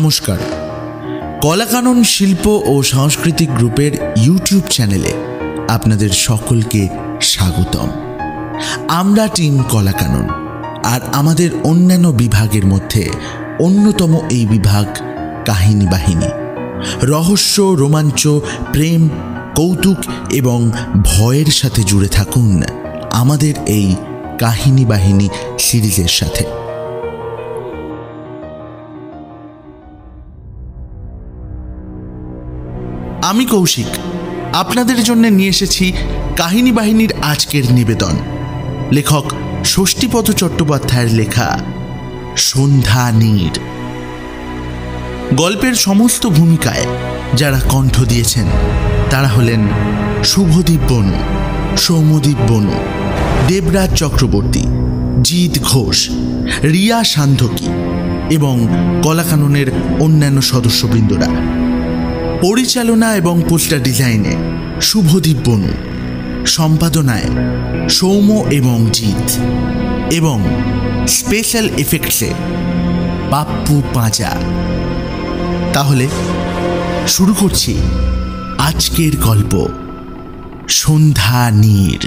নমস্কার, কলাকানন শিল্প ও সাংস্কৃতিক গ্রুপের ইউটিউব চ্যানেলে আপনাদের সকলকে স্বাগতম। আমরা টিম কলাকানন, আর আমাদের অন্যান্য বিভাগের মধ্যে অন্যতম এই বিভাগ কাহিনী বাহিনী। রহস্য, রোমাঞ্চ, প্রেম, কৌতুক এবং ভয়ের সাথে জুড়ে থাকুন আমাদের এই কাহিনী বাহিনী সিরিজের সাথে। আমি কৌশিক, আপনাদের জন্য নিয়ে এসেছি কাহিনী বাহিনীর আজকের নিবেদন। লেখক ষষ্ঠীপদ চট্টোপাধ্যায়ের লেখা সন্ধ্যা নীড়। গল্পের সমস্ত ভূমিকায় যারা কণ্ঠ দিয়েছেন তারা হলেন শুভদীপ বনু, সৌম্যদীপ বনু, দেবরাজ চক্রবর্তী, জিৎ ঘোষ, রিয়া সান্ধকী এবং কলাকাননের অন্যান্য সদস্যবৃন্দরা। পরিচালনা এবং পোস্টার ডিজাইনে শুভদীপ বনু, সম্পাদনায় সৌম্য এবং জিৎ, এবং স্পেশাল এফেক্টসে পাপ্পু পাঁজা। তাহলে শুরু করছি আজকের গল্প সন্ধ্যা নীড়।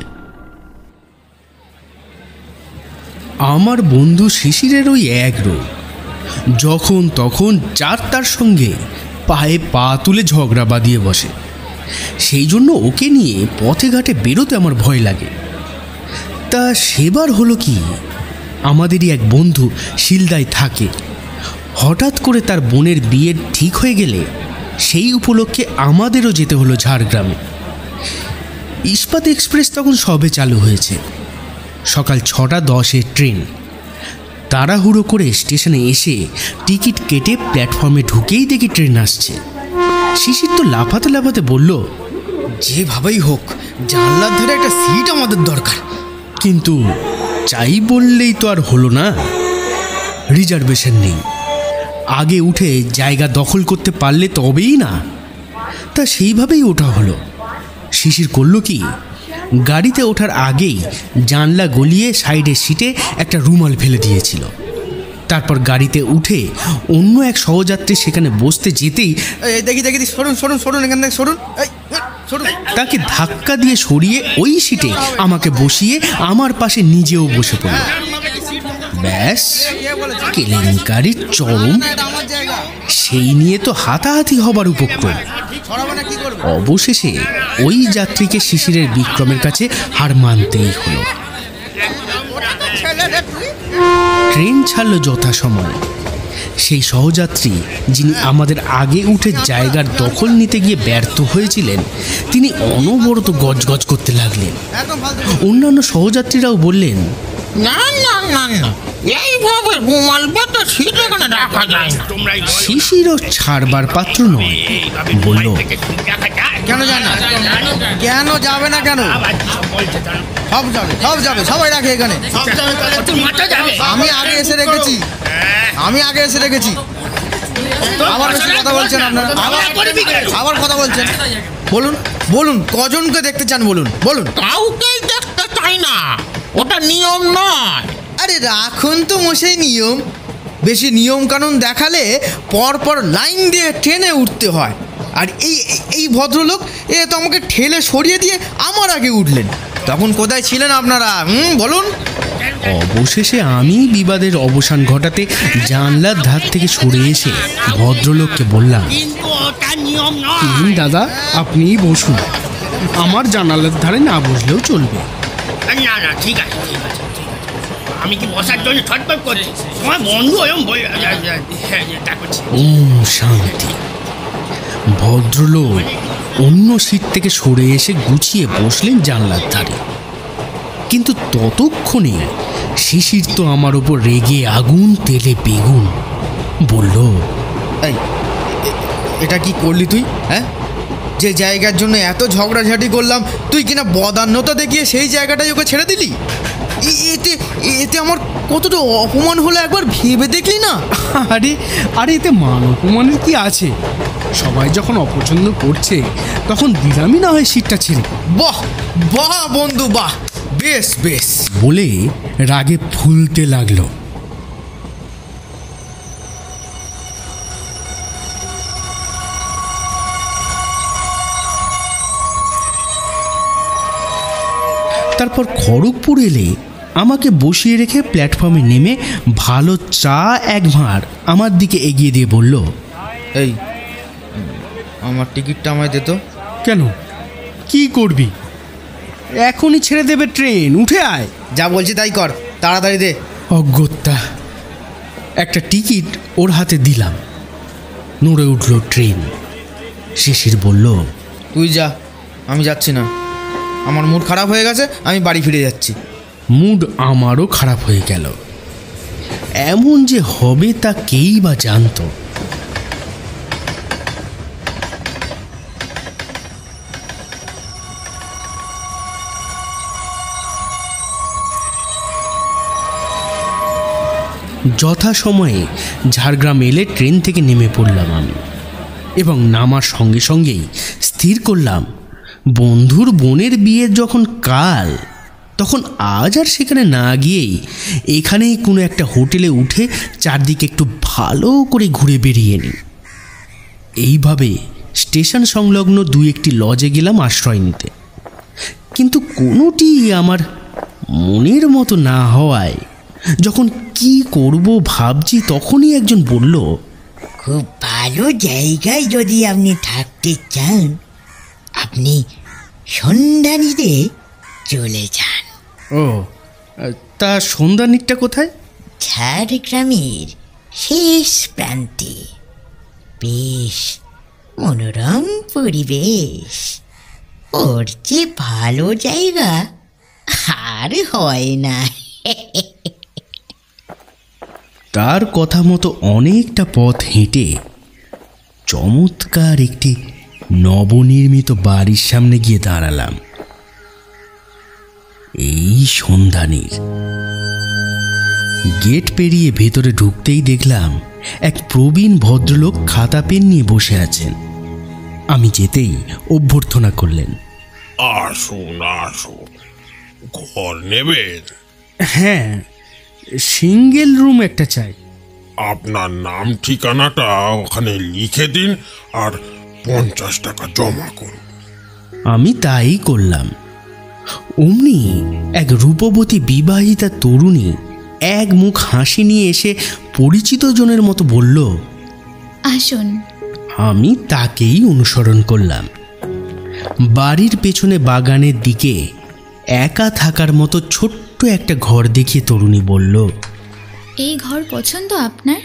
আমার বন্ধু শিশিরের ওই এক রোগ, যখন তখন যার তার সঙ্গে পায়ে পা তুলে ঝগড়া বাঁধিয়ে বসে। সেই জন্য ওকে নিয়ে পথে ঘাটে বেরোতে আমার ভয় লাগে। তা সেবার হলো কি, আমাদেরই এক বন্ধু শিলদায় থাকে। হঠাৎ করে তার বোনের বিয়ে ঠিক হয়ে গেলে সেই উপলক্ষে আমাদেরও যেতে হলো ঝাড়গ্রামে। ইস্পাত এক্সপ্রেস তখন সবে চালু হয়েছে। সকাল 6:10 ট্রেন। তাড়াহুড়ো করে স্টেশনে এসে টিকিট কেটে প্ল্যাটফর্মে ঢুকেই দেখি ট্রেন আসছে। শিশির তো লাফাতে লাফাতে বলল, যেভাবেই হোক জানলার ধারে একটা সিট আমাদের দরকার। কিন্তু চাই বললেই তো আর হলো না, রিজার্ভেশন নেই। আগে উঠে জায়গা দখল করতে পারলে তবেই না। তা সেইভাবেই ওঠা হলো। শিশির করল কি, গাড়িতে ওঠার আগেই জানলা গলিয়ে সাইডের সিটে একটা রুমাল ফেলে দিয়েছিল। তারপর গাড়িতে উঠে অন্য এক সহযাত্রী সেখানে বসতে যেতেই দেখি সরুন এখান থেকে সরুন। তাকে ধাক্কা দিয়ে সরিয়ে ওই সিটে আমাকে বসিয়ে আমার পাশে নিজেও বসে পড়ল। ব্যাস, কেলেঙ্কারির চরম। সেই নিয়ে তো হাতাহাতি হবার উপক্রম। অবশেষে ওই যাত্রীকে শিশিরের বিক্রমের কাছে হার মানতেই হলো। ট্রেন ছাড়ল যথাসময়ে। সেই সহযাত্রী, যিনি আমাদের আগে উঠে জায়গার দখল নিতে গিয়ে ব্যর্থ হয়েছিলেন, তিনি অনবরত গজগজ করতে লাগলেন। অন্যান্য সহযাত্রীরাও বললেন, না না না না, এইভাবে রুমাল বেঁধে সিট এখানে রাখা যায় না। শিশিরও ছাড়বার পাত্র নয়, বলল, কেন যায় না? কেন যাবে না? কেন সব যাবে, সবাই রাখে এখানে। আমি আগে এসে রেখেছি। আবার বেশি কথা বলছেন আপনারা, আবার কথা বলছেন। বলুন কজনকে দেখতে চান? বলুন। কাউকেই দেখতে চাই না, ওটা নিয়ম নয়। আরে রাখুন তো মশাই নিয়ম। বেশি নিয়ম কানুন দেখালে পরপর লাইন দিয়ে ট্রেনে উঠতে হয়। আর এই ভদ্রলোক তো আমাকে ঠেলে সরিয়ে দিয়ে আমার আগে উঠলেন। তখন কোথায় ছিলেন আপনারা? বলুন। অবশেষে আমি বিবাদের অবসান ঘটাতে জানলার ধার থেকে সরে এসে ভদ্রলোককে বললাম, দাদা, আপনিই বসুন। আমার জানালার ধারে না বসলেও চলবে। না, ঠিক আছে। আমি কি বসার জন্য ছটফট করছি? তোমার বন্ধু শান্তি। ভদ্রলোক অন্য সিট থেকে সরে এসে গুছিয়ে বসলেন জানলার ধারে। কিন্তু ততক্ষণে শিশির তো আমার ওপর রেগে আগুন তেলে বেগুন। বলল, এটা কি করলি তুই? হ্যাঁ, যে জায়গার জন্য এত ঝগড়াঝাটি করলাম, তুই কিনা বদান্যতা দেখিয়ে সেই জায়গাটাই ওকে ছেড়ে দিলি। এতে আমার কতটা অপমান হলো একবার ভেবে দেখলি না? আরে এতে মান অপমানের কি আছে? সবাই যখন অপছন্দ করছে তখন দিলামই না হয় সিটটা ছেড়ে। বাহ বন্ধু, বাহ, বেশ বলে রাগে ফুলতে লাগলো। তারপর খড়গপুর এলে আমাকে বসিয়ে রেখে প্ল্যাটফর্মে নেমে ভালো চা এক ভাঁড় আমার দিকে এগিয়ে দিয়ে বলল, এই আমার টিকিটটা আমায় দে তো। কেন, কি করবি? এখনই ছেড়ে দেবে ট্রেন, উঠে আয়। যা বলছি তাই কর, তাড়াতাড়ি দে। অগত্যা একটা টিকিট ওর হাতে দিলাম। নড়ে উঠল ট্রেন। শিশির বলল, তুই যা, আমি যাচ্ছি না, আমার মুড খারাপ হয়ে গেছে, আমি বাড়ি ফিরে যাচ্ছি। মুড আমারও খারাপ হয়ে গেল। এমন যে হবে তা কেই বা জানতো। যথাসময়ে ঝাড়গ্রাম এলে ট্রেন থেকে নেমে পড়লাম আমি, এবং নামার সঙ্গে সঙ্গেই স্থির করলাম বন্ধুর বোনের বিয়ের যখন কাল, তখন আজ আর সেখানে না গিয়েই এখানেই কোনো একটা হোটেলে উঠে চারদিকে একটু ভালো করে ঘুরে বেরিয়ে নিই। এইভাবে স্টেশন সংলগ্ন দু একটি লজে গেলাম আশ্রয় নিতে, কিন্তু কোনোটি আমার মনের মতো না হওয়ায় যখন কি করব ভাবছি, তখনই একজন বলল, খুব ভালো জায়গায় যদি আপনি থাকতে চান, আপনি সন্ধানীতে চলে যান। ও তা সন্ধানীরটা কোথায়? ঝাড়গ্রামের শেষ প্রান্তে, বেশ মনোরম পরিবেশ। ওর যে ভালো জায়গা আর হয় না। তার কথা মতো অনেকটা পথ হেঁটে চমৎকার একটি নবনির্মিত বাড়ির সামনে গিয়ে দাঁড়ালাম। এই সন্ধানীর। গেট পেরিয়ে ভেতরে ঢুকতেই দেখলাম এক প্রবীণ ভদ্রলোক খাতা পেন নিয়ে বসে আছেন। আমি যেতেই অভ্যর্থনা করলেন, আসুন আসুন, ঘর নেবেন? হ্যাঁ, সিঙ্গেল রুম একটা চাই। আপনার নাম ঠিকানাটা ওখানে লিখে দিন আর 50 টাকা জমা করুন। আমি তাই করলাম। অমনি এক রূপবতী বিবাহিতা তরুণী এক মুখ হাসি নিয়ে এসে পরিচিত জনের মতো বলল, আসুন। আমি তাকেই অনুসরণ করলাম। বাড়ির পেছনে বাগানের দিকে একা থাকার মতো ছোট্ট একটা ঘর দেখিয়ে তরুণী বলল, এই ঘর পছন্দ আপনার?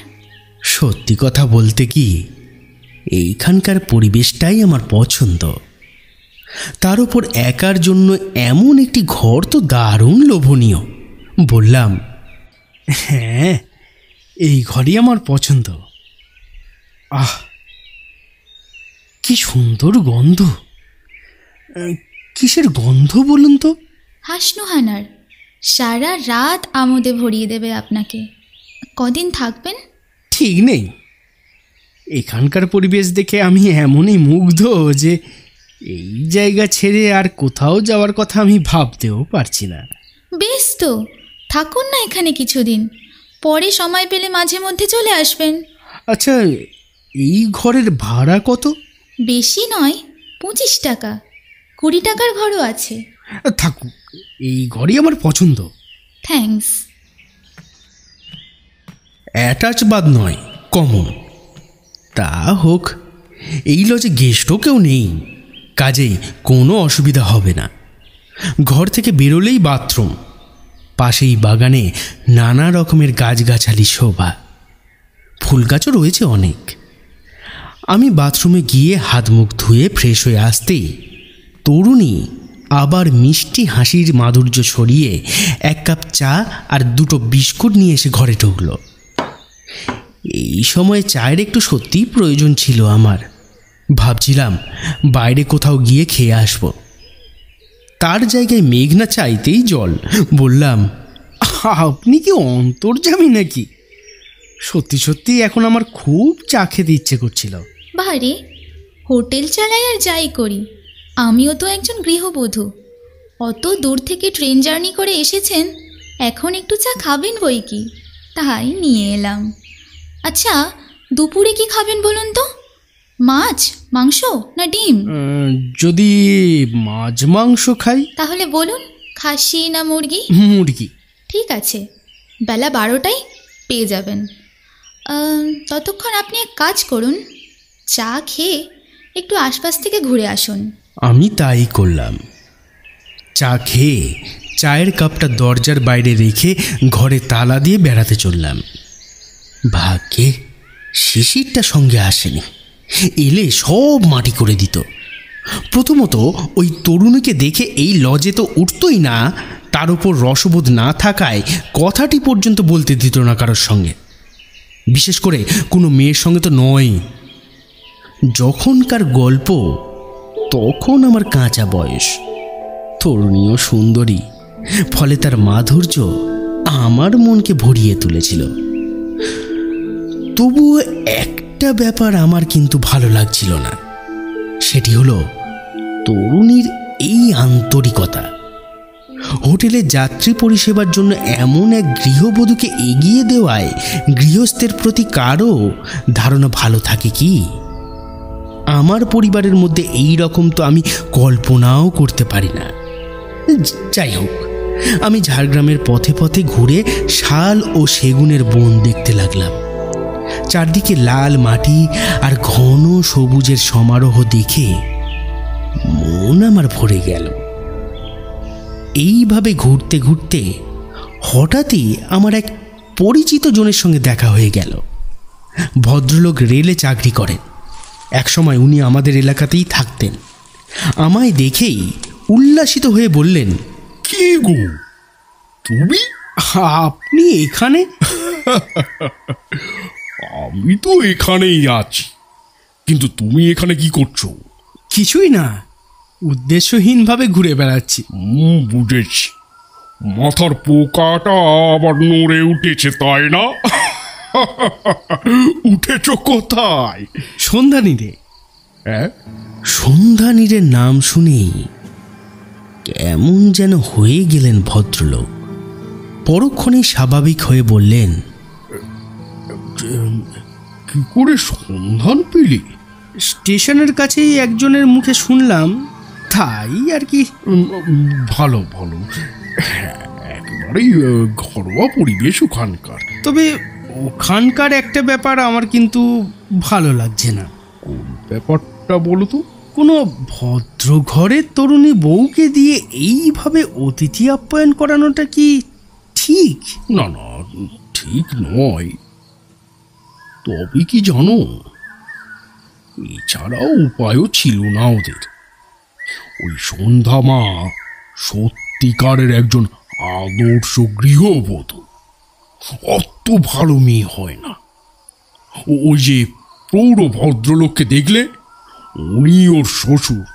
সত্যি কথা বলতে কি, এইখানকার পরিবেশটাই আমার পছন্দ। তার উপর একার জন্য এমন একটি ঘর তো দারুণ লোভনীয়। বললাম, হ্যাঁ, এই ঘরই আমার পছন্দ। আহ, কি সুন্দর গন্ধ! কিসের গন্ধ বলুন তো? হাসনুহানার। সারা রাত আমোদে ভরিয়ে দেবে আপনাকে। কদিন থাকবেন? ঠিক নেই। এখানকার পরিবেশ দেখে আমি এমনই মুগ্ধ যে এই জায়গা ছেড়ে আর কোথাও যাওয়ার কথা আমি ভাবতেও পারছি না। বেশ তো, থাকুন না এখানে কিছুদিন, পরে সময় পেলে মাঝে মধ্যে চলে আসবেন। আচ্ছা, এই ঘরের ভাড়া কত? বেশি নয়, 25 টাকা। 20 টাকার ঘরও আছে। থাকুক, এই ঘরই আমার পছন্দ। থ্যাঙ্কস। অ্যাটাচ বাদ নয়, কমন। তা হোক, এই লজে গেস্টও কেউ নেই, কাজেই কোনো অসুবিধা হবে না। ঘর থেকে বেরোলেই বাথরুম, পাশেই বাগানে নানা রকমের গাছগাছালি শোভা, ফুল গাছও রয়েছে অনেক। আমি বাথরুমে গিয়ে হাত মুখ ধুয়ে ফ্রেশ হয়ে আসতেই তরুণী আবার মিষ্টি হাসির মাধুর্য ছড়িয়ে 1 কাপ চা আর 2টো বিস্কুট নিয়ে এসে ঘরে ঢুকলো। এই সময় চায়ের একটু সত্যিই প্রয়োজন ছিল আমার। ভাবছিলাম বাইরে কোথাও গিয়ে খেয়ে আসব। তার জায়গায় মেঘনা চাইতেই জল। বললাম, আপনি কি অন্তর্যামী নাকি? সত্যি সত্যি এখন আমার খুব চা খেতে ইচ্ছে করছিল। বারে, হোটেল চালাই আর যাই করি, আমিও তো একজন গৃহবধূ। অত দূর থেকে ট্রেন জার্নি করে এসেছেন, এখন একটু চা খাবেন বই কি, তাই নিয়ে এলাম। আচ্ছা, দুপুরে কি খাবেন বলুন তো? মাছ, মাংস না ডিম? যদি মাছ মাংস খাই? তাহলে বলুন, খাসি না মুরগি? মুরগি। ঠিক আছে, বেলা 12টায় পেয়ে যাবেন। ততক্ষণ আপনি এক কাজ করুন, চা খেয়ে একটু আশপাশ থেকে ঘুরে আসুন। আমি তাই করলাম। চা খেয়ে চায়ের কাপটা দরজার বাইরে রেখে ঘরে তালা দিয়ে বেড়াতে চললাম। ভাগ্যে শিশিরটা সঙ্গে আসেনি, এলে সব মাটি করে দিত। প্রথমত ওই তরুণীকে দেখে এই লজে তো উঠতই না, তার উপর রসবোধ না থাকায় কথাটি পর্যন্ত বলতে দিত না কারোর সঙ্গে, বিশেষ করে কোনো মেয়ের সঙ্গে তো নয়। যখনকার গল্প তখন আমার কাঁচা বয়স, তরুণীও সুন্দরী, ফলে তার মাধুর্য আমার মনকে ভরিয়ে তুলেছিল। তবুও একটা ব্যাপার আমার কিন্তু ভালো লাগছিল না, সেটি হলো তরুণীর এই আন্তরিকতা। হোটেলে যাত্রী পরিষেবার জন্য এমন এক গৃহবধূকে এগিয়ে দেওয়ায় গৃহস্থের প্রতি কারও ধারণা ভালো থাকে কি? আমার পরিবারের মধ্যে এই রকম তো আমি কল্পনাও করতে পারি না। যাই হোক, আমি ঝাড়গ্রামের পথে পথে ঘুরে শাল ও সেগুনের বন দেখতে লাগলাম। চারদিকে লাল মাটি আর ঘন সবুজের সমারোহ দেখে মন আমার ভরে গেল। এইভাবে ঘুরতে ঘুরতে হঠাৎই আমার এক পরিচিত জনের সঙ্গে দেখা হয়ে গেল। ভদ্রলোক রেলে চাকরি করেন, একসময় উনি আমাদের এলাকাতেই থাকতেন। আমায় দেখেই উল্লাসিত হয়ে বললেন, কি গো তুমি? আপনি এখানে? আমি তো এখানেই আছি, কিন্তু তুমি এখানে কি করছো? কিছুই না, উদ্দেশ্যহীনভাবে ঘুরে বেড়াচ্ছি। বুঝেছি, মাথার পোকাটা আবার নড়ে উঠেছে তাই না? উঠেছ কোথায়? সন্ধ্যানীরে। হ্যাঁ, সন্ধ্যানীরের নাম শুনেই কেমন যেন হয়ে গেলেন ভদ্রলোক। পরক্ষণেই স্বাভাবিক হয়ে বললেন, কি করে সন্ধান পেলি? স্টেশনের কাছেই একজনের মুখে শুনলাম, তাই আর কি। ভালো ভালো, একেবারেই ঘরোয়া পরিবেশ ওখানকার। তবে ওখানকার একটা ব্যাপার আমার কিন্তু ভালো লাগছে না। কোন ব্যাপারটা বলো তো? কোনো ভদ্র ঘরের তরুণী বউকে দিয়ে এইভাবে অতিথি আপ্যায়ন করানোটা কি ঠিক? না না, ঠিক নয়। তবে কি জানো, এছাড়াও উপায়ও ছিল না ওদের। ওই সন্ধ্যা মা সত্যিকারের একজন আদর্শ গৃহবধূ, অত ভালো মেয়ে হয় না। ওই যে প্রৌঢ় ভদ্রলোককে দেখলে, উনি ওর শ্বশুর,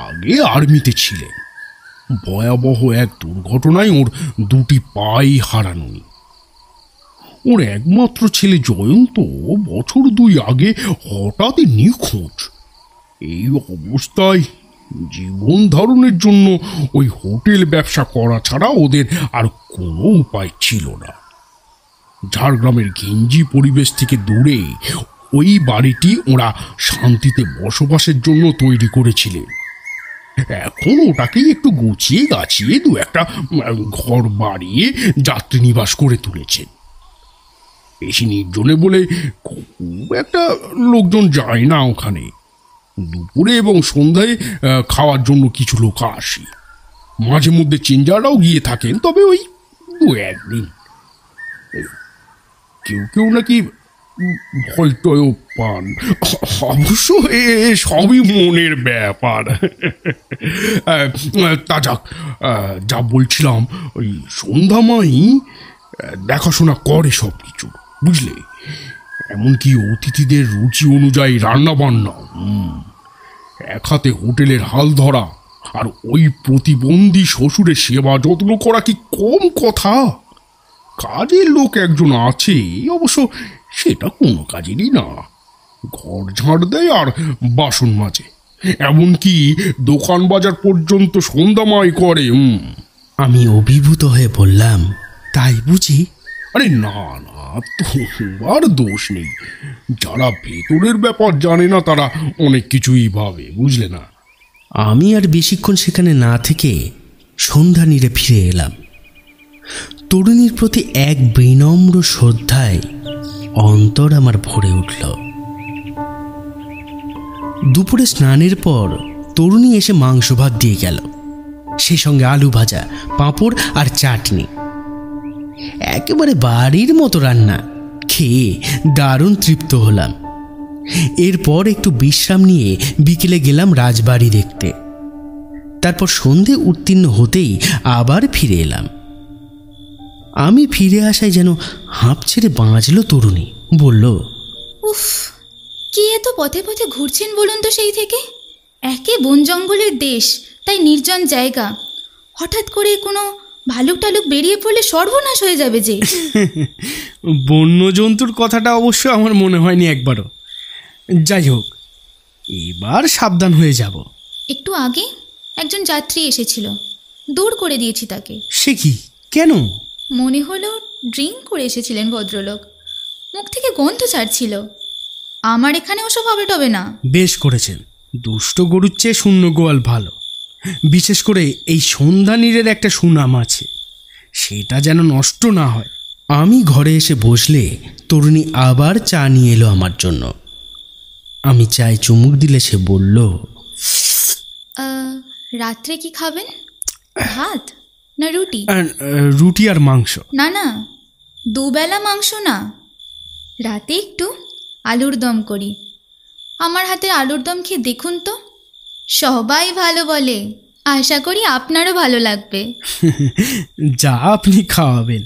আগে আর্মিতে ছিলেন। ভয়াবহ এক দুর্ঘটনায় ওর দুটি পাই হারানো। ওর একমাত্র ছেলে জয়ন্ত বছর 2 আগে হঠাৎই নিখোঁজ। এই অবস্থায় জীবন ধারণের জন্য ওই হোটেল ব্যবসা করা ছাড়া ওদের আর কোনো উপায় ছিল না। ঝাড়গ্রামের ঘিঞ্জি পরিবেশ থেকে দূরে ওই বাড়িটি ওরা শান্তিতে বসবাসের জন্য তৈরি করেছিলেন। এখন ওটাকেই একটু গুছিয়ে গাছিয়ে 2-1টা ঘর বাড়িয়ে যাত্রী নিবাস করে তুলেছেন। বেশি নির্জনে বলে খুব একটা লোকজন যায় না ওখানে। দুপুরে এবং সন্ধ্যায় খাওয়ার জন্য কিছু লোক আসে, মাঝে মধ্যে চেঞ্জাররাও গিয়ে থাকেন, তবে ওই 2-1 দিন। কেউ কেউ নাকি ভয়টয়ও পান। অবশ্য সবই মনের ব্যাপার। তা যাক, যা বলছিলাম, ওই সন্ধ্যামাই দেখাশোনা করে সব কিছু, বুঝলে? এমনকি অতিথিদের রুচি অনুযায়ী রান্না বান্না। এক হাতে হোটেলের হাল ধরা, আর ওই প্রতিবন্ধী শ্বশুরের সেবা যত্ন করা কি কম কথা? কাজের লোক একজন আছে, অবশ্য সেটা কোনো কাজেরই না। ঘর ঝাড় দেয় আর বাসন মাজে, এমনকি দোকান বাজার পর্যন্ত সন্ধ্যামাই করে। আমি অভিভূত হয়ে বললাম, তাই বুঝি? আরে না না, তোমার দোষ নেই। যারা ভেতরের ব্যাপার জানে না তারা অনেক কিছুই ভাবে, বুঝলে না? আমি আর বেশিক্ষণ সেখানে না থেকে সন্ধ্যা নীড়ে ফিরে এলাম। তরুণীর প্রতি এক বিনম্র শ্রদ্ধায় অন্তর আমার ভরে উঠল। দুপুরে স্নানের পর তরুণী এসে মাংস ভাত দিয়ে গেল, সেই সঙ্গে আলু ভাজা, পাঁপড় আর চাটনি। একেবারে বাড়ির মতো রান্না। খেয়ে দারুণ তৃপ্ত হলাম। এরপর একটু বিশ্রাম নিয়ে বিকেলে গেলাম রাজবাড়ি দেখতে। তারপর সন্ধে উত্তীর্ণ হতেই আবার ফিরে এলাম। আমি ফিরে আসায় যেন হাঁপ ছেড়ে বাঁচল তরুণী। বলল, উফ, কি এত পথে পথে ঘুরছেন বলুন তো সেই থেকে? একে বন জঙ্গলের দেশ, তাই নির্জন জায়গা। হঠাৎ করে কোনো ভালুক টালুক বেরিয়ে পড়লে সর্বনাশ হয়ে যাবে যে। বন্য জন্তুর কথাটা অবশ্য আমার মনে হয়নি একবারও। যাই হোক, এবার সাবধান হয়ে যাব। একটু আগে একজন যাত্রী এসেছিল, দূর করে দিয়েছি তাকে। সে কি? কেন? মনে হলো ড্রিঙ্ক করে এসেছিলেন ভদ্রলোক, মুখ থেকে গন্ধ ছাড়ছিল। আমার এখানে ওসব হবে টবে না। বেশ করেছেন। দুষ্ট গরুর চেয়ে শূন্য গোয়াল ভালো। বিশেষ করে এই সন্ধ্যা নীড়ের একটা সুনাম আছে, সেটা যেন নষ্ট না হয়। আমি ঘরে এসে বসলে তরুণী আবার চা নিয়ে এলো আমার জন্য। আমি চায়ে চুমুক দিলে সে বলল, রাত্রে কি খাবেন? ভাত না রুটি? রুটি আর মাংস। না না, দুবেলা মাংস না, রাতে একটু আলুর দম করি। আমার হাতের আলুর দম খেয়ে দেখুন তো, সবাই ভালো বলে। আশা করি আপনারও ভালো লাগবে। যা আপনি খাওয়াবেন,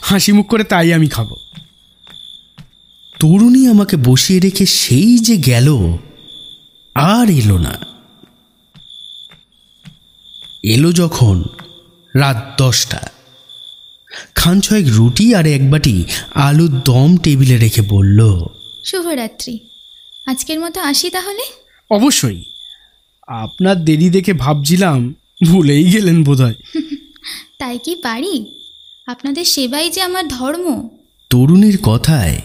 হাসি মুখ করে তাই আমি খাবো। তরুণী আমাকে বসিয়ে রেখে সেই যে গেল, আর এলো না। এলো যখন রাত 10টা। খান ছয়েক রুটি আর এক বাটি আলুর দম টেবিলে রেখে বলল, শুভরাত্রি, আজকের মতো আসি তাহলে। অবশ্যই। আপনার দেরি দেখে ভাবছিলাম ভুলেই গেলেন বোধহয়। তাই কি পারি? আপনাদের সেবাই যে আমার ধর্ম। তরুণীর কথায়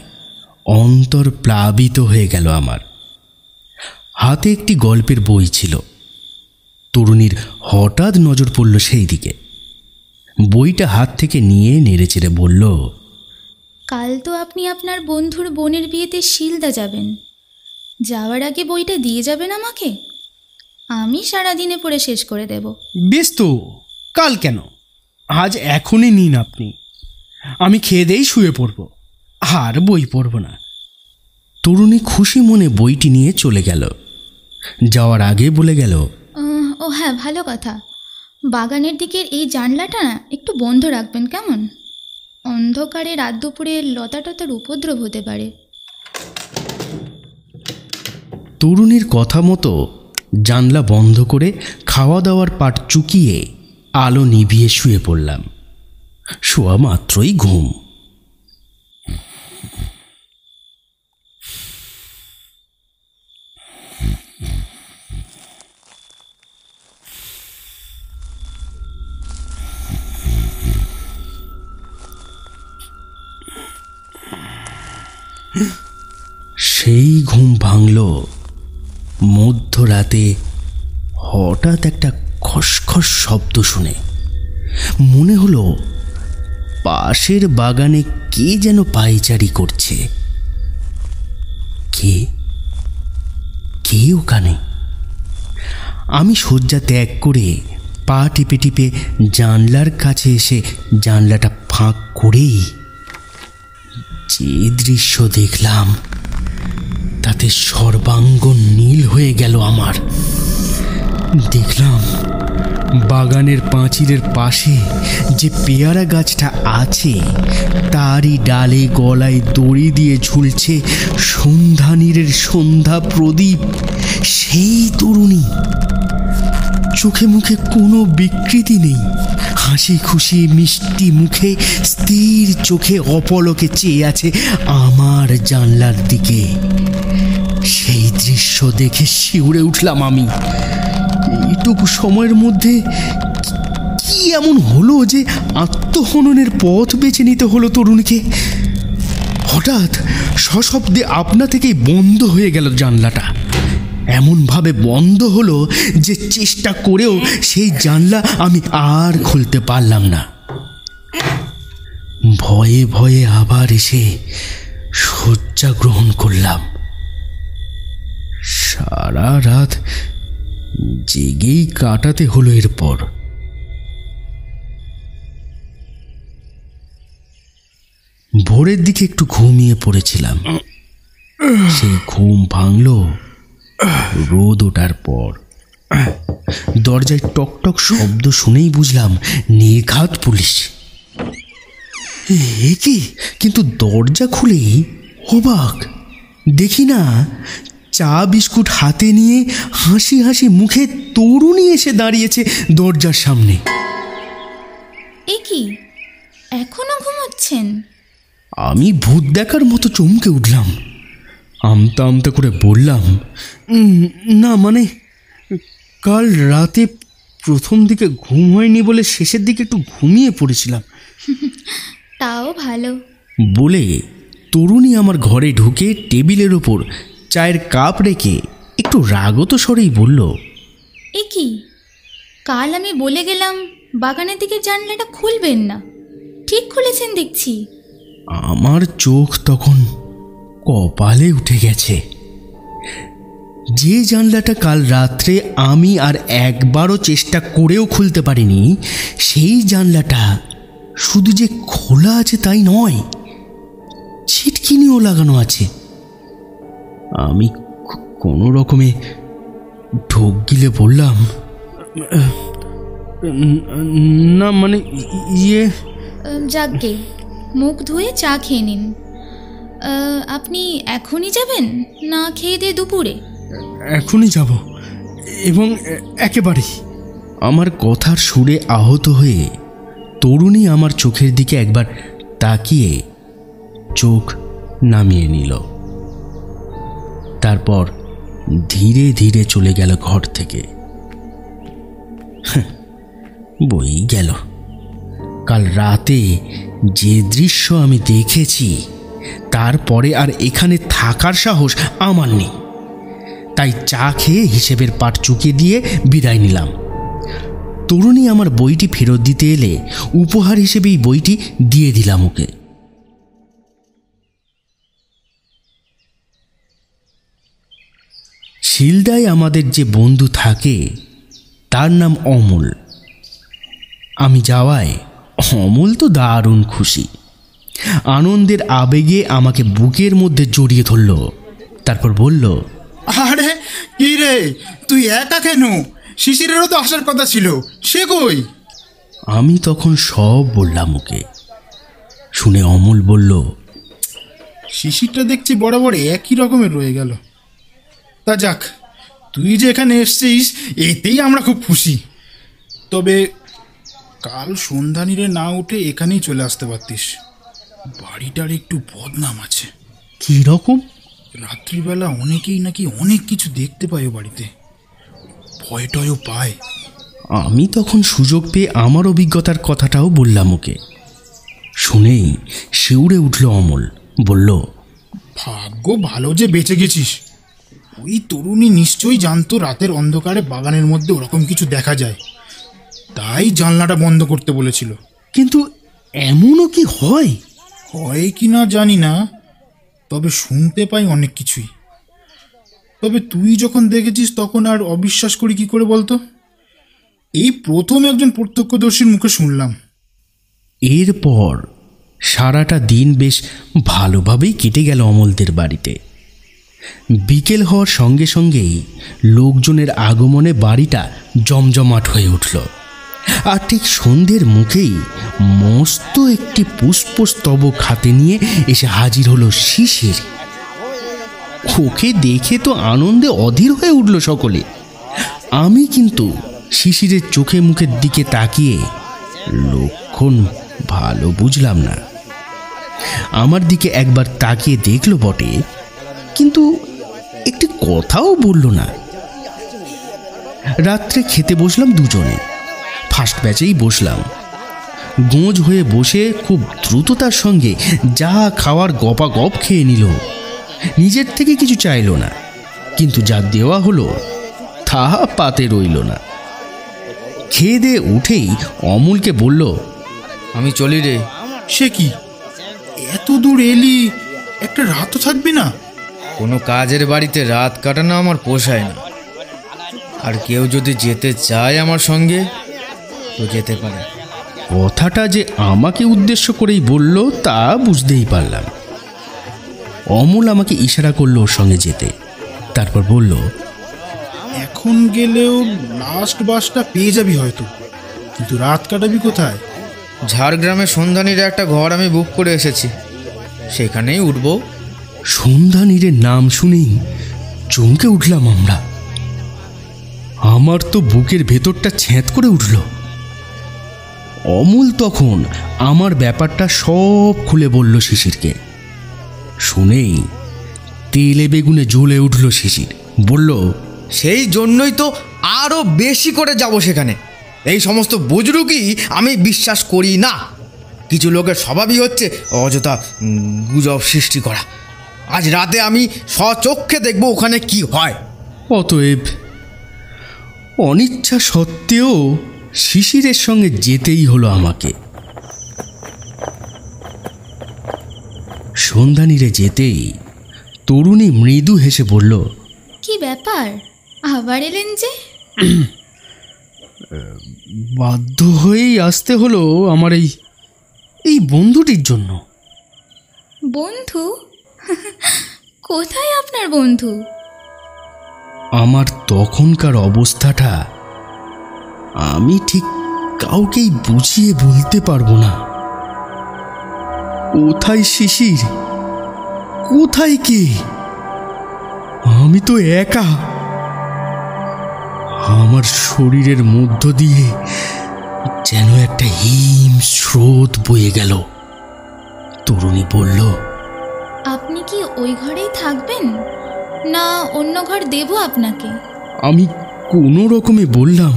অন্তর প্লাবিত হয়ে গেল আমার। হাতে একটি গল্পের বই ছিল। তরুণীর হঠাৎ নজর পড়ল সেই দিকে। বইটা হাত থেকে নিয়ে নেড়েচেড়ে বলল, কাল তো আপনি আপনার বন্ধুর বোনের বিয়েতে শিলদা যাবেন। যাওয়ার আগে বইটা দিয়ে যাবেন আমাকে, আমি সারাদিনে পড়ে শেষ করে দেব। বেশ তো, কাল কেন, আজ এখনই নিন আপনি। আমি খেয়ে দেই শুয়ে পড়ব, আর বই পড়ব না। তরুণী খুশি মনে বইটি নিয়ে চলে গেল। যাওয়ার আগে বলে গেল, ও হ্যাঁ, ভালো কথা, বাগানের দিকের এই জানলাটা না একটু বন্ধ রাখবেন কেমন? অন্ধকারে রাত দুপুরে লতা টতার উপদ্রব হতে পারে। তরুণীর কথা মতো জানলা বন্ধ করে খাওয়া দাওয়ার পাট চুকিয়ে আলো নিভিয়ে শুয়ে পড়লাম। শোয়া মাত্রই ঘুম। সেই ঘুম ভাঙল মধ্যরাতে হঠাৎ একটা খসখস শব্দ শুনে। মনে হলো পাশের বাগানে কে যেন পায়চারি করছে। কে কে ওখানে? আমি শয্যা ত্যাগ করে পা টিপে টিপে জানলার কাছে এসে জানলাটা ফাঁক করেই যে দৃশ্য দেখলাম তাতে সর্বাঙ্গ নীল হয়ে গেল আমার। দেখলাম বাগানের পাঁচিলের পাশে যে পেয়ারা গাছটা আছে তারই ডালে গলায় দড়ি দিয়ে ঝুলছে সন্ধ্যা নীড়ের সন্ধ্যা প্রদীপ, সেই তরুণী। চোখে মুখে কোনো বিকৃতি নেই, হাসি খুশি মিষ্টি মুখে স্থির চোখে অপলকে চেয়ে আছে আমার জানলার দিকে। সেই দৃশ্য দেখে শিউরে উঠলাম আমি। এইটুকু সময়ের মধ্যে কি এমন হলো যে আত্মহননের পথ বেছে নিতে হলো তরুণীকে? হঠাৎ সশব্দে আপনা থেকেই বন্ধ হয়ে গেল জানলাটা। এমনভাবে বন্ধ হলো যে চেষ্টা করেও সেই জানলা আমি আর খুলতে পারলাম না। ভয়ে ভয়ে আবার এসে শয্যা গ্রহণ করলাম। সারা রাত জেগেই কাটাতে হলো এরপর। ভোরের দিকে একটু ঘুমিয়ে পড়েছিলাম। সেই ঘুম ভাঙল রোদ ওঠার পর। দরজায় টকটক শব্দ শুনেই বুঝলাম নির্ঘাত পুলিশ। এ কি, কিন্তু দরজা খুলেই অবাক দেখি না চা বিস্কুট হাতে নিয়ে হাসি হাসি মুখে তরুণী এসে দাঁড়িয়েছে দরজার সামনে। এ কি, এখনো ঘুমোচ্ছেন? আমি ভূত দেখার মতো চমকে উঠলাম। আমতা আমতা করে বললাম, না মানে কাল রাতে প্রথম দিকে ঘুম হয়নি বলে শেষের দিকে একটু ঘুমিয়ে পড়েছিলাম। তাও ভালো। বলে তরুণী আমার ঘরে ঢুকে টেবিলের ওপর চায়ের কাপ রেখে একটু রাগত স্বরেই বলল, এ কি, কাল আমি বলে গেলাম বাগানের দিকে জানলাটা খুলবেন না, ঠিক খুলেছেন দেখছি। আমার চোখ তখন কপালে উঠে গেছে। যে জানলাটা কাল রাত্রে আমি আর একবারও চেষ্টা করেও খুলতে পারিনি, সেই জানলাটা শুধু যে খোলা আছে তাই নয়, ছিটকিনিও লাগানো আছে। আমি কোনো রকমে ঢোক গিলে বললাম, না মানে যাকগে, মুখ ধুয়ে চা খেয়ে নিন। আপনি এখনই যাবেন না খেয়ে দিয়ে দুপুরে? এখনই যাব, এবং একেবারেই। আমার কথার সুরে আহত হয়ে তরুণী আমার চোখের দিকে একবার তাকিয়ে চোখ নামিয়ে নিল। তারপর ধীরে ধীরে চলে গেল ঘর থেকে। বই গেল, কাল রাতে যে দৃশ্য আমি দেখেছি তারপরে আর এখানে থাকার সাহস আমার নেই। তাই চা খেয়ে হিসেবের পাট চুকিয়ে দিয়ে বিদায় নিলাম। তরুণী আমার বইটি ফেরত দিতে এলে উপহার হিসেবে এই বইটি দিয়ে দিলাম ওকে। শিলদায় আমাদের যে বন্ধু থাকে তার নাম অমল। আমি যাওয়ায় অমল তো দারুণ খুশি। আনন্দের আবেগে আমাকে বুকের মধ্যে জড়িয়ে ধরল। তারপর বলল, আরে কি রে, তুই একা কেন? শিশিরেরও তো আসার কথা ছিল, সে কই? আমি তখন সব বললাম ওকে। শুনে অমল বলল, শিশিরটা দেখছি বরাবর একই রকমের রয়ে গেল। তা যাক, তুই যে এখানে এসছিস এতেই আমরা খুব খুশি। তবে কাল সন্ধ্যানীরে না উঠে এখানেই চলে আসতে পারতিস। বাড়িটার একটু বদনাম আছে। কি রকম? রাত্রিবেলা অনেকেই নাকি অনেক কিছু দেখতে পায় ও বাড়িতে, ভয়টয়ও পায়। আমি তখন সুযোগ পেয়ে আমার অভিজ্ঞতার কথাটাও বললাম ওকে। শুনেই শিউরে উঠল অমল, বলল, ভাগ্য ভালো যে বেঁচে গেছিস। ওই তরুণী নিশ্চয়ই জানতো রাতের অন্ধকারে বাগানের মধ্যে ওরকম কিছু দেখা যায়, তাই জানলাটা বন্ধ করতে বলেছিল। কিন্তু এমনও কি হয়? হয় কি না জানি না, তবে শুনতে পাই অনেক কিছুই। তবে তুই যখন দেখেছিস তখন আর অবিশ্বাস করি কি করে বলতো? এই প্রথম একজন প্রত্যক্ষদর্শীর মুখে শুনলাম। এরপর সারাটা দিন বেশ ভালোভাবেই কেটে গেল অমলদের বাড়িতে। বিকেল হওয়ার সঙ্গে সঙ্গেই লোকজনের আগমনে বাড়িটা জমজমাট হয়ে উঠল। আর ঠিক সন্ধ্যের মুখেই মস্ত একটি পুষ্পস্তবক হাতে নিয়ে এসে হাজির হলো শিশির। ওকে দেখে তো আনন্দে অধীর হয়ে উঠল সকলে। আমি কিন্তু শিশিরের চোখে মুখের দিকে তাকিয়ে লক্ষণ ভালো বুঝলাম না। আমার দিকে একবার তাকিয়ে দেখলো বটে, কিন্তু একটি কথাও বলল না। রাত্রে খেতে বসলাম দুজনে, ফার্স্ট ব্যাচেই বসলাম। গোঁজ হয়ে বসে খুব দ্রুততার সঙ্গে যা খাওয়ার গপাগপ খেয়ে নিল, নিজের থেকে কিছু চাইল না। কিন্তু যা দেওয়া হলো তা পাতে রইল না। খেয়ে দিয়ে উঠেই অমূলকে বলল, আমি চলি রে। সে কি, এত দূর এলি, একটা রাতও থাকবি না? কোনো কাজের বাড়িতে রাত কাটানো আমার পোষায় না। আর কেউ যদি যেতে চায় আমার সঙ্গে তো যেতে পারে। কথাটা যে আমাকে উদ্দেশ্য করেই বলল তা বুঝতেই পারলাম। অমূল আমাকে ইশারা করলো ওর সঙ্গে যেতে, তারপর বলল, এখন গেলেও লাস্ট বাসটা পেয়ে যাবি হয়তো, কিন্তু রাত কাটাবি কোথায়? ঝাড়গ্রামে সন্ধানীর একটা ঘর আমি বুক করে এসেছি, সেখানেই উঠবো। সন্ধানীরের নাম শুনেই চমকে উঠলাম আমরা। আমার তো বুকের ভেতরটা ছ্যাঁত করে উঠল। অমূল তখন আমার ব্যাপারটা সব খুলে বলল শিশিরকে। শুনেই তেলে বেগুনে জ্বলে উঠল শিশির। বলল, সেই জন্যই তো আরও বেশি করে যাব সেখানে। এই সমস্ত বুজরুকি আমি বিশ্বাস করি না। কিছু লোকের স্বভাবই হচ্ছে অযথা গুজব সৃষ্টি করা। আজ রাতে আমি স্বচক্ষে দেখব ওখানে কি হয়। অতএব অনিচ্ছা সত্ত্বেও শিশিরের সঙ্গে যেতেই হলো আমাকে। সন্ধানীরে যেতেই তরুণী মৃদু হেসে বলল, কি ব্যাপার, আবার এলেন যে? বাধ্য হয়েই আসতে হলো আমার এই বন্ধুটির জন্য। বন্ধু? কোথায় আপনার বন্ধু? আমার তখনকার অবস্থাটা আমি ঠিক কাউকেই বুঝিয়ে বলতে পারবো না। কোথায় শিশির, কোথায় কে? আমি তো একা। আমার শরীরের মধ্য দিয়ে যেন একটা হিম স্রোত বয়ে গেল। তরুণী বলল, আপনি কি ওই ঘরেই থাকবেন, না অন্য ঘর দেব আপনাকে? আমি কোনো রকমে বললাম,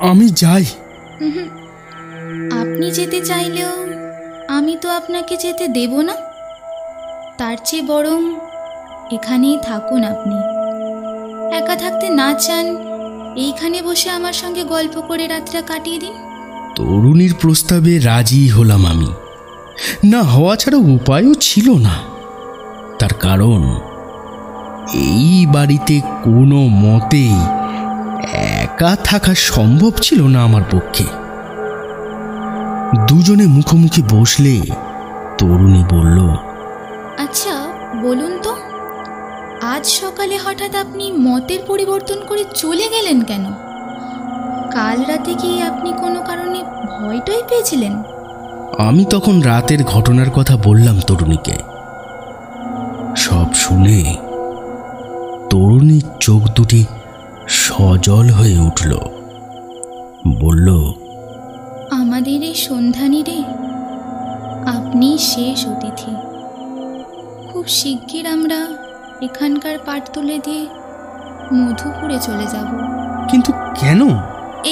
আমি যাই। আপনি যেতে চাইলেও আমি তো আপনাকে যেতে দেব না। তার চেয়ে বরং এখানেই থাকুন আপনি। একা থাকতে না চান, এইখানে বসে আমার সঙ্গে গল্প করে রাতটা কাটিয়ে দিন। তরুণীর প্রস্তাবে রাজি হলাম আমি। না হওয়া ছাড়া উপায়ও ছিল না। তার কারণ এই বাড়িতে কোনো মতেই একা থাকা সম্ভব ছিল না আমার পক্ষে। দুজনে মুখোমুখি বসলে তরুণী বলল, আচ্ছা বলুন তো, আজ সকালে হঠাৎ আপনি মতের পরিবর্তন করে চলে গেলেন কেন? কাল রাতে কি আপনি কোনো কারণে ভয়টাই পেয়েছিলেন? আমি তখন রাতের ঘটনার কথা বললাম তরুণীকে। সব শুনে তরুণীর চোখ দুটি সজল হয়ে উঠল। বলল, আমাদের এই সন্ধানীরে আপনি শেষ অতিথি। খুব শিগগির আমরা এখানকার পাট তুলে দিয়ে মধুপুরে চলে যাব। কিন্তু কেন?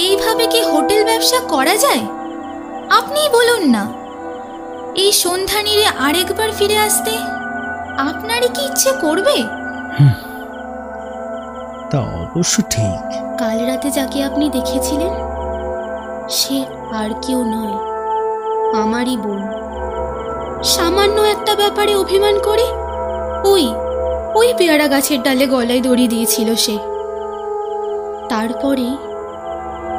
এইভাবে কি হোটেল ব্যবসা করা যায়? আপনিই বলুন না। এই সন্ধানীরে আরেকবার ফিরে আসতে আপনারই কি ইচ্ছে করবে? তা অবশ্য ঠিক। কাল রাতে যাকে আপনি দেখেছিলেন সে আর কেউ নয়, আমারই বোন। সামান্য একটা ব্যাপারে অভিমান করে ওই পেয়ারা গাছের ডালে গলায় দড়ি দিয়েছিল সে। তারপরে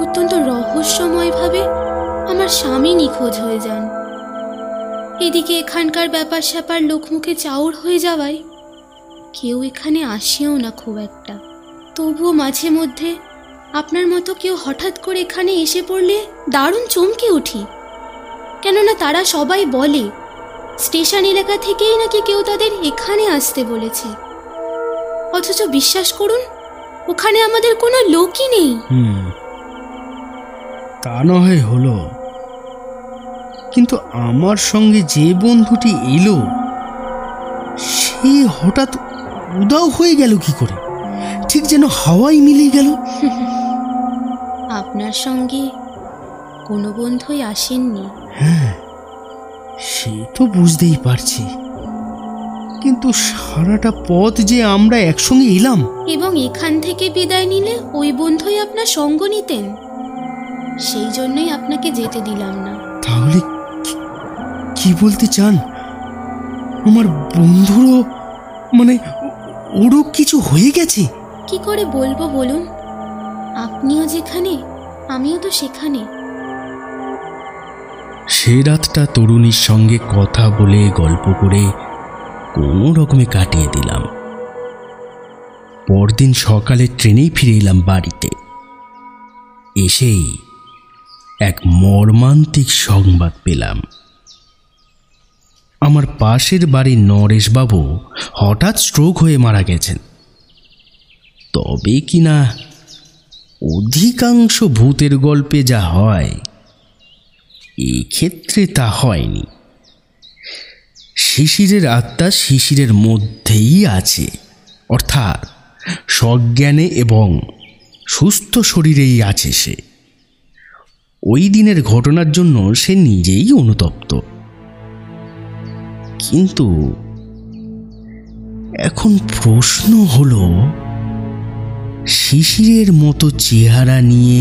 অত্যন্ত রহস্যময়ভাবে আমার স্বামী নিখোঁজ হয়ে যান। এদিকে এখানকার ব্যাপার স্যাপার লোকমুখে চাউর হয়ে যাওয়ায় কেউ এখানে আসেও না খুব একটা। তবুও মাঝে মধ্যে আপনার মতো কেউ হঠাৎ করে এখানে এসে পড়লে দারুণ চমকে উঠি। কেননা তারা সবাই বলে স্টেশন এলাকা থেকেই নাকি কেউ তাদের এখানে আসতে বলেছে। অথচ বিশ্বাস করুন, ওখানে আমাদের কোনো লোকই নেই। তা নয় হলো, কিন্তু আমার সঙ্গে যে বন্ধুটি এলো সে হঠাৎ উদাও হয়ে গেল কি করে? ঠিক যেন হাওয়ায় মিলিয়ে গেল। আপনার সঙ্গে কোনো বন্ধুই আসেননি? হ্যাঁ, সে তো বুঝতেই পারছি। কিন্তু সারাটা পথ যে আমরা একসঙ্গে এলাম। এবং এখান থেকে বিদায় নিলে ওই বন্ধুই আপনার সঙ্গ নিতেন, সেই জন্যই আপনাকে যেতে দিলাম না। তাহলে কি বলতে চান? আমার বন্ধুরও মানে ওরও কিছু হয়ে গেছে? কি করে বলবো বলুন, আপনিও যেখানে আমিও তো সেখানে। সে রাতটা তরুণীর সঙ্গে কথা বলে গল্প করে কোনো রকমে কাটিয়ে দিলাম। পরদিন সকালে ট্রেনেই ফিরে এলাম বাড়িতে। এসেই এক মর্মান্তিক সংবাদ পেলাম। আমার পাশের বাড়ির নরেশবাবু হঠাৎ স্ট্রোক হয়ে মারা গেছেন। তবে কিনা অধিকাংশ ভূতের গল্পে যা হয়, এক্ষেত্রে তা হয়নি। শিশিরের আত্মা শিশিরের মধ্যেই আছে, অর্থাৎ সজ্ঞানে এবং সুস্থ শরীরেই আছে সে। ওই দিনের ঘটনার জন্য সে নিজেই অনুতপ্ত। কিন্তু এখন প্রশ্ন হলো, শিশিরের মতো চেহারা নিয়ে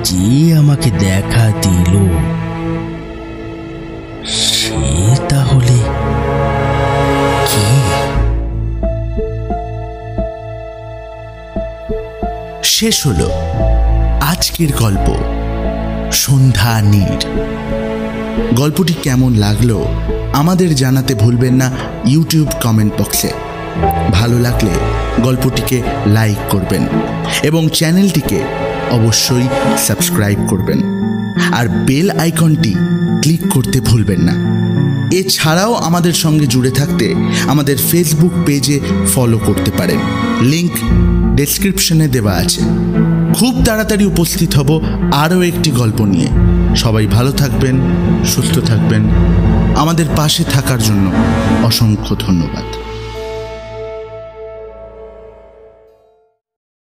যে আমাকে দেখা দিল, সে তাহলে কে? শেষ হলো আজকের গল্প সন্ধ্যা নীড়। গল্পটি কেমন লাগলো আমাদের জানাতে ভুলবেন না ইউটিউব কমেন্ট বক্সে। ভালো লাগলে গল্পটিকে লাইক করবেন এবং চ্যানেলটিকে অবশ্যই সাবস্ক্রাইব করবেন, আর বেল আইকনটি ক্লিক করতে ভুলবেন না। এছাড়াও আমাদের সঙ্গে জুড়ে থাকতে আমাদের ফেসবুক পেজে ফলো করতে পারেন, লিংক ডেসক্রিপশনে দেওয়া আছে। খুব তাড়াতাড়ি উপস্থিত হব আরও একটি গল্প নিয়ে। সবাই ভালো থাকবেন, সুস্থ থাকবেন। আমাদের পাশে থাকার জন্য অসংখ্য ধন্যবাদ।